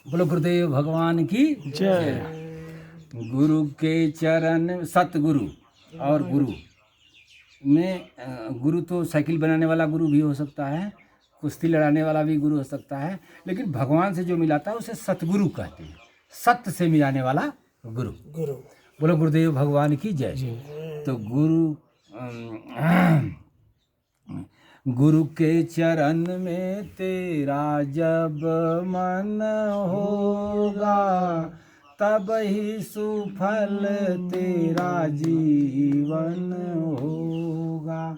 बोलो गुरुदेव भगवान की जय। गुरु के चरण, सतगुरु और गुरु में गुरु तो साइकिल बनाने वाला गुरु भी हो सकता है, कुश्ती लड़ाने वाला भी गुरु हो सकता है, लेकिन भगवान से जो मिलाता है उसे सतगुरु कहते हैं। सत्य से मिलाने वाला गुरु। बोलो गुरुदेव भगवान की जय। तो गुरु के चरण में तेरा जब मन होगा, तब ही सुफल तेरा जीवन होगा।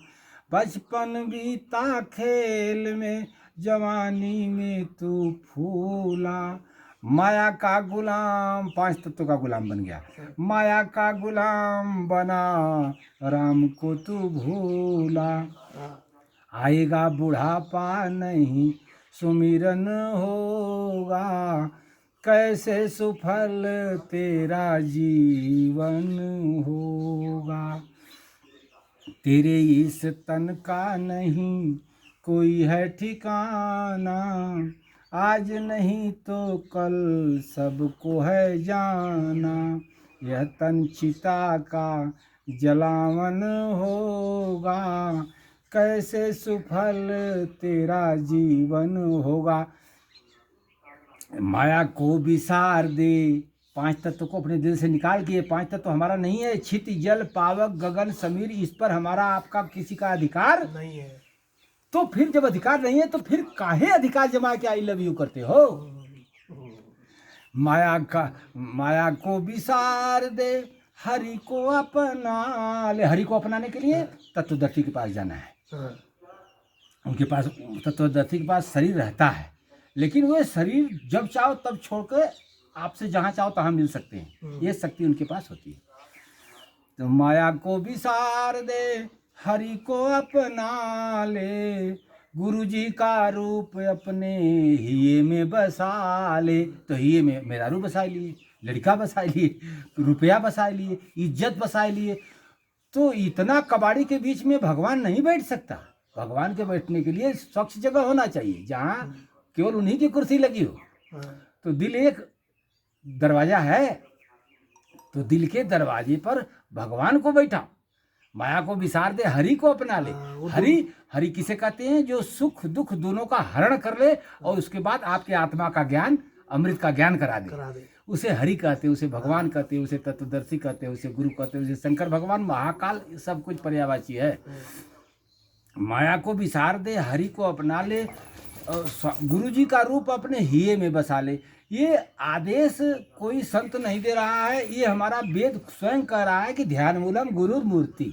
बचपन बीता खेल में, जवानी में तू फूला, माया का गुलाम, 5 तत्वों का गुलाम बन गया। माया का गुलाम बना, राम को तू भूला। आएगा बुढ़ापा नहीं सुमिरन होगा, कैसे सुफल तेरा जीवन होगा। तेरे इस तन का नहीं कोई है ठिकाना, आज नहीं तो कल सबको है जाना। यह तन चिता का जलावन होगा, कैसे सुफल तेरा जीवन होगा। माया को विसार दे, 5 तत्व को अपने दिल से निकाल के। 5 तत्व हमारा नहीं है। छित, जल, पावक, गगन, समीर, इस पर हमारा आपका किसी का अधिकार नहीं है। तो फिर जब अधिकार नहीं है तो फिर काहे अधिकार जमा के आई लव यू करते हो। माया को विसार दे, हरि को अपना ले। हरि को अपनाने के लिए तत्वदर्शी के पास जाना है। उनके पास, तत्वदर्शी के पास शरीर रहता है, लेकिन वो शरीर जब चाहो तब छोड़ के आपसे जहाँ चाहो तहाँ मिल सकते हैं। ये शक्ति उनके पास होती है। तो माया को विसार दे, हरि को अपना ले, गुरु जी का रूप अपने हिये में बसा ले। तो हिये में मेरा रूप बसा लिए, लड़का बसा लिए, रुपया बसा लिए, इज्जत बसा लिए। तो इतना कबाड़ी के बीच में भगवान नहीं बैठ सकता। भगवान के बैठने के लिए स्वच्छ जगह होना चाहिए, जहाँ केवल उन्हीं की कुर्सी लगी हो। तो दिल एक दरवाजा है, तो दिल के दरवाजे पर भगवान को बैठा। माया को विसार दे, हरि को अपना ले। हरि किसे कहते हैं? जो सुख दुख दोनों का हरण कर ले और उसके बाद आपके आत्मा का ज्ञान, अमृत का ज्ञान करा दे। उसे हरि कहते हैं, उसे भगवान कहते हैं, उसे तत्वदर्शी कहते हैं, उसे गुरु कहते हैं, उसे शंकर भगवान, महाकाल, सब कुछ पर्यायवाची है। माया को विसार दे, हरि को अपना ले, गुरु जी का रूप अपने हिये में बसा ले। ये आदेश कोई संत नहीं दे रहा है, ये हमारा वेद स्वयं कह रहा है कि ध्यान मूलम गुरुर मूर्ति,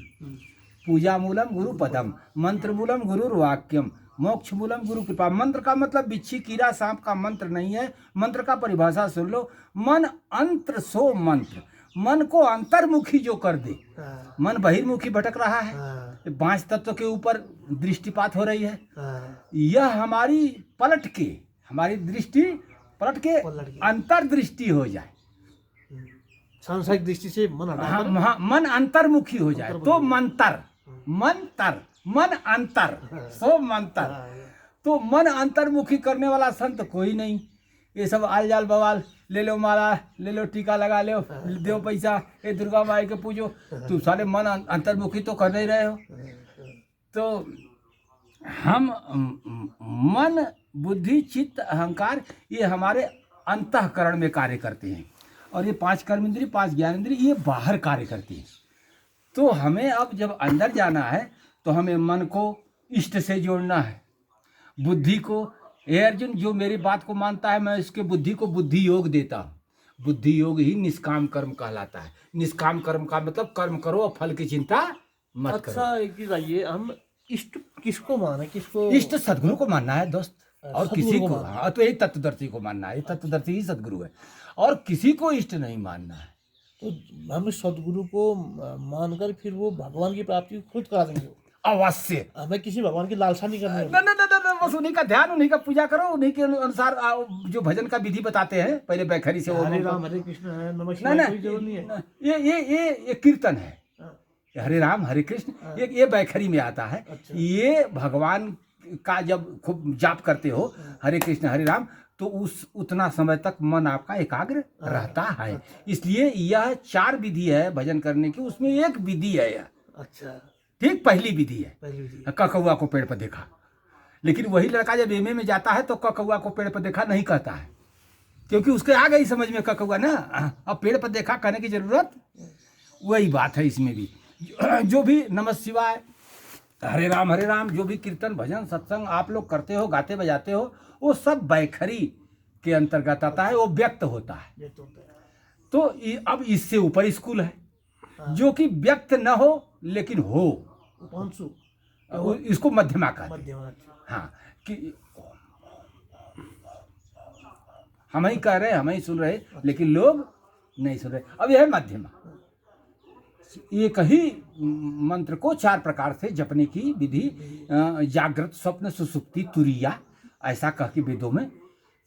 पूजा मूलम गुरु पदम, मंत्र मूलम गुरुर वाक्यम, मोक्ष मूलम गुरु कृपा। मंत्र का मतलब बिच्छी कीड़ा सांप का मंत्र नहीं है। मंत्र का परिभाषा सुन लो, मन अंतर सो मंत्र। मन को अंतर्मुखी जो कर दे। मन बहिर्मुखी भटक रहा है, 5 तत्व के ऊपर दृष्टिपात हो रही है। यह हमारी पलट के, हमारी दृष्टि पलट के अंतर्दृष्टि हो जाए, सांसारिक दृष्टि से मन हटा, मन अंतर्मुखी हो जाए तो मंतर, मन अंतर सो मंतर। तो मन अंतर्मुखी करने वाला संत कोई नहीं। ये सब आल जाल बवाल, ले लो माला, ले लो टीका लगा लो, दो पैसा, ये दुर्गा माई के पूजो, तुम सारे मन अंतर्मुखी तो कर नहीं रहे हो। तो हम मन, बुद्धि, चित्त, अहंकार, ये हमारे अंतःकरण में कार्य करते हैं, और ये 5 कर्म इंद्रिय, 5 ज्ञान इंद्रिय, ये बाहर कार्य करती हैं। तो हमें अब जब अंदर जाना है तो हमें मन को इष्ट से जोड़ना है, बुद्धि को। हे अर्जुन, जो मेरी बात को मानता है, मैं इसके बुद्धि को बुद्धि योग देता हूँ। बुद्धि योग ही निष्काम कर्म कहलाता है। निष्काम कर्म का मतलब कर्म करो और फल की चिंता मत करो। अच्छा, एक चीज आइए, हम इष्ट किसको माने? किसको इष्ट? सदगुरु को मानना है दोस्त, और किसी को, हाँ, तो यही तत्वदर्शी को मानना है। तत्वदर्शी ही सदगुरु है, और किसी को इष्ट नहीं मानना है। तो हम सदगुरु को मानकर फिर वो भगवान की प्राप्ति खुद करा देंगे। अवश्य। हमें किसी भगवान की लालसा नहीं करनी है। ना, बस उन्हीं का ध्यान, उन्हीं का पूजा करो, उन्हीं के अनुसार जो भजन का विधि बताते हैं पहले बैखरी से। हरे राम हरे कृष्ण है, नमः शिवाय, कोई जरूरत नहीं है। ये कीर्तन है, हरे राम हरे कृष्ण, ये बैखरी में आता है। ये भगवान का जब खूब जाप करते हो, हरे कृष्ण हरे राम, तो उस उतना समय तक मन आपका एकाग्र रहता है। इसलिए यह 4 विधि है भजन करने की, उसमें एक विधि है यह। अच्छा, ठीक, पहली विधि है। पहली विधि। ककौआ को पेड़ पर देखा, लेकिन वही लड़का जब एमए में जाता है तो ककौआ को पेड़ पर देखा नहीं कहता है, क्योंकि उसके आ गई समझ में ककौआ ना, अब पेड़ पर देखा कहने की जरूरत। वही बात है इसमें भी। जो भी नमः शिवाय, हरे राम जो भी कीर्तन भजन सत्संग आप लोग करते हो, गाते बजाते हो, वो सब बैखरी के अंतर्गत आता है, वो व्यक्त होता है। व्यक्त होता है। तो अब इससे ऊपर स्कूल है जो कि व्यक्त न हो लेकिन हो, उपंशु, इसको मध्यमा कहते हैं। मध्यमा। हाँ, कि हम ही कह रहे, हम ही सुन रहे, लेकिन लोग नहीं सुन रहे। अब यह है मध्यमा। एक ही मंत्र को 4 प्रकार से जपने की विधि, जागृत, स्वप्न, सुसुप्ति, तुरीया, ऐसा कह के वेदों में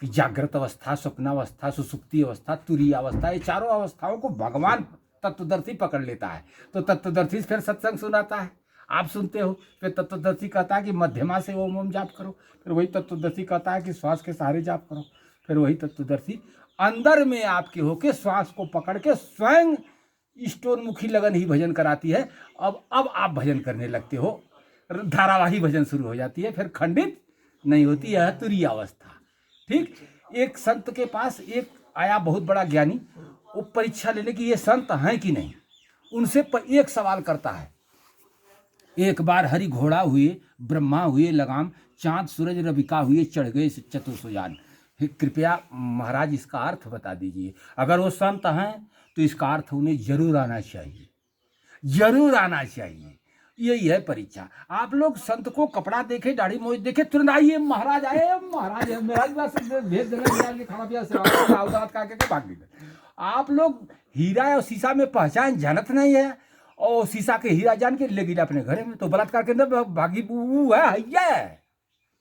कि जागृत अवस्था, स्वप्नावस्था, सुसुप्ति अवस्था, तुरीय अवस्था, ये चारों अवस्थाओं को भगवान तत्वदर्शी पकड़ लेता है। तो तत्वदर्शी फिर सत्संग सुनाता है, आप सुनते हो, फिर तत्वदर्शी कहता है कि मध्यमा से ओम ओम जाप करो, फिर वही तत्वदर्शी कहता है कि श्वास के सहारे जाप करो, फिर वही तत्वदर्शी अंदर में आपके होके श्वास को पकड़ के स्वयं स्टोनमुखी लगन ही भजन कराती है। अब आप भजन करने लगते हो, धारावाही भजन शुरू हो जाती है, फिर खंडित नहीं होती है, तुरीय अवस्था। ठीक, एक संत के पास एक आया बहुत बड़ा ज्ञानी, वो परीक्षा लेने की ये संत हैं कि नहीं, उनसे एक सवाल करता है। एक बार हरि घोड़ा हुए, ब्रह्मा हुए लगाम, चांद सूरज रविका हुए, चढ़ गए चतुर्सुजान। कृपया महाराज इसका अर्थ बता दीजिए। अगर वो संत हैं तो इसका अर्थ उन्हें जरूर आना चाहिए, जरूर आना चाहिए। यही है परीक्षा। आप लोग संत को कपड़ा देखे, दाढ़ी मोछ देखे, तुरंत आइए महाराज आए, महाराज भेज देना, खाना पिया भाग गए। आप लोग हीरा और शीशा में पहचान जानत नहीं है, और शीशा के हीरा जान के ले गिरा अपने घर में, तो बलात्कार के अंदर भागी है,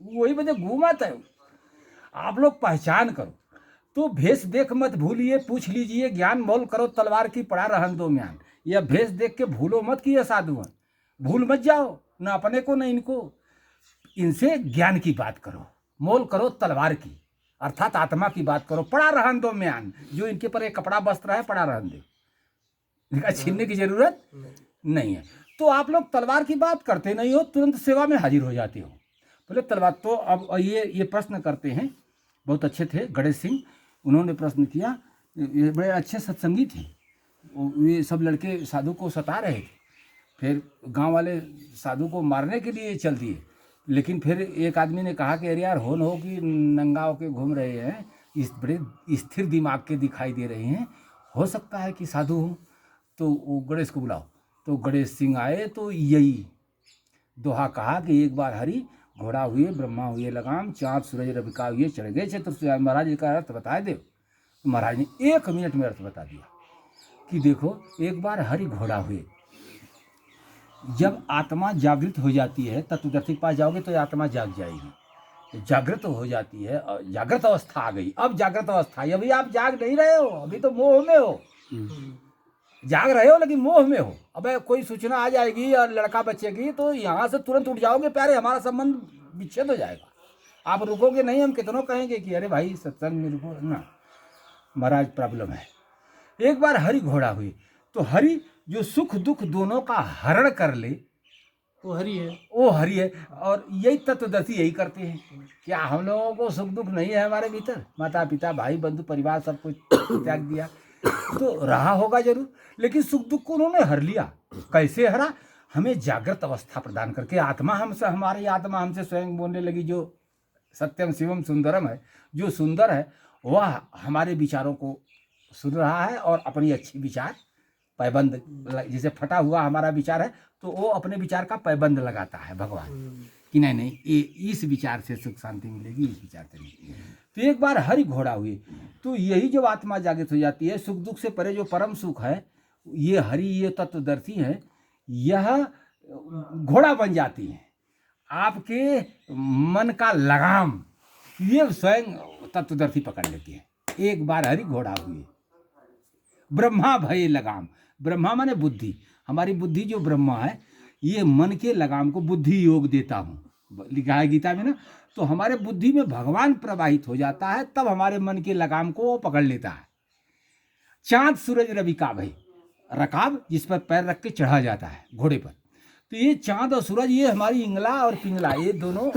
वही वजह घूमत है। आप लोग पहचान करो, तो भेष देख मत भूलिए, पूछ लीजिए ज्ञान मोल करो, तलवार की पड़ा रहन दो म्यान। यह भेष देख के भूलो मत कि यह साधु है, भूल मत जाओ, ना अपने को ना इनको। इनसे ज्ञान की बात करो, मोल करो तलवार की, अर्थात आत्मा की बात करो। पड़ा रहन दो म्यान, जो इनके पर एक कपड़ा वस्त्र है पड़ा रहन दे, इनका छीनने की जरूरत नहीं है। तो आप लोग तलवार की बात करते नहीं हो, तुरंत सेवा में हाजिर हो जाते हो। बोले तलवार। तो अब ये प्रश्न करते हैं, बहुत अच्छे थे गणेश सिंह, उन्होंने प्रश्न किया, ये बड़े अच्छे सत्संगी थे, ये सब लड़के साधु को सता रहे थे, फिर गांव वाले साधु को मारने के लिए चल दिए। लेकिन फिर एक आदमी ने कहा कि अरे यार हो न हो कि नंगा होके घूम रहे हैं, इस बड़े स्थिर दिमाग के दिखाई दे रहे हैं, हो सकता है कि साधु हों, तो वो गणेश को बुलाओ। तो गणेश सिंह आए तो यही दोहा कहा कि एक बार हरि घोड़ा हुए, ब्रह्मा हुए लगाम, चाँद सूरज रविका हुए, चढ़ गए चतुर्सुजान। महाराज का अर्थ बताए दे। तो महाराज ने 1 मिनट में अर्थ बता दिया कि देखो, एक बार हरि घोड़ा हुए, जब आत्मा जागृत हो जाती है, तत्वदर्शी के पास जाओगे तो आत्मा जाग जाएगी, जागृत हो जाती है, जागृत अवस्था आ गई। अब जागृत अवस्था, अभी आप जाग नहीं रहे हो, अभी तो मोह में हो, जाग रहे हो लेकिन मोह में हो। अब कोई सूचना आ जाएगी और लड़का बचेगी तो यहाँ से तुरंत उठ जाओगे, प्यारे हमारा संबंध विच्छेद हो जाएगा, आप रुकोगे नहीं। हम कितनों कहेंगे कि अरे भाई सत्संग में रुको ना, महाराज प्रॉब्लम है। एक बार हरि घोड़ा हुई, तो हरि जो सुख दुख दोनों का हरण कर ले, वो हरि है, वो हरि है। और यही तत्वदर्शी यही करते हैं। क्या हम लोगों को सुख दुख नहीं है हमारे भीतर? माता पिता भाई बंधु परिवार सब कुछ त्याग दिया तो रहा होगा जरूर, लेकिन सुख दुख को उन्होंने हर लिया। कैसे हरा? हमें जागृत अवस्था प्रदान करके। आत्मा हमसे, हमारी आत्मा हमसे स्वयं बोलने लगी, जो सत्यम शिवम सुंदरम है, जो सुंदर है वह हमारे विचारों को सुन रहा है और अपनी अच्छी विचार पैबंद, जैसे फटा हुआ हमारा विचार है तो वो अपने विचार का पैबंद लगाता है भगवान कि नहीं नहीं, ये इस विचार से सुख शांति मिलेगी, इस विचार से नहीं। तो एक बार हरि घोड़ा हुए, तो यही जब आत्मा जागृत हो जाती है, सुख दुख से परे जो परम सुख है, ये हरि, ये तत्वदर्शी है, यह घोड़ा बन जाती है। आपके मन का लगाम ये स्वयं तत्वदर्शी पकड़ लेती है। एक बार हरि घोड़ा हुए, ब्रह्मा भय लगाम। ब्रह्मा माने बुद्धि, हमारी बुद्धि जो ब्रह्मा है, ये मन के लगाम को बुद्धि योग देता हूँ, लिखा है गीता में ना। तो हमारे बुद्धि में भगवान प्रवाहित हो जाता है, तब हमारे मन के लगाम को वो पकड़ लेता है। चांद सूरज रवि का भाई रकाब जिस पर पैर रख के चढ़ा जाता है घोड़े पर। तो ये चांद और सूरज, ये हमारी इंगला और पिंगला, ये दोनों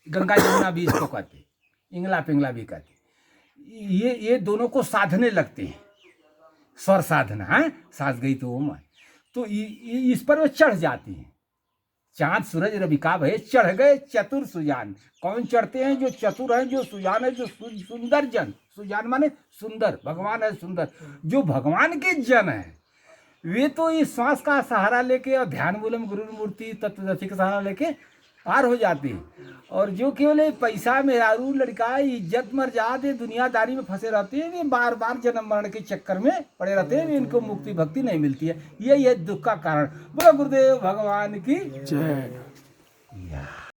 गंगा जमुना भी इसको कहते हैं, इंगला पिंगला भी कहते हैं। ये दोनों को साधने लगते हैं, स्वर साधना है, साध गई तो ओम। तो इस पर वो चढ़ जाती हैं। चांद सूरज रवि का भय चढ़ गए चतुर सुजान। कौन चढ़ते हैं? जो चतुर हैं, जो सुजान है, जो सुंदर जन। सुजान माने सुंदर, भगवान है सुंदर। जो भगवान के जन है वे तो इस श्वास का सहारा लेके और ध्यान मूलम गुरु मूर्ति तत्वदर्शी का सहारा लेके पार हो जाते हैं। और जो केवल पैसा मेहरारू लड़का इज्जत मर्यादा दुनियादारी में फंसे रहते हैं, वे बार बार जन्म मरण के चक्कर में पड़े रहते हैं, इनको मुक्ति भक्ति नहीं मिलती है। यही है दुख का कारण। बोलो गुरुदेव भगवान की जय।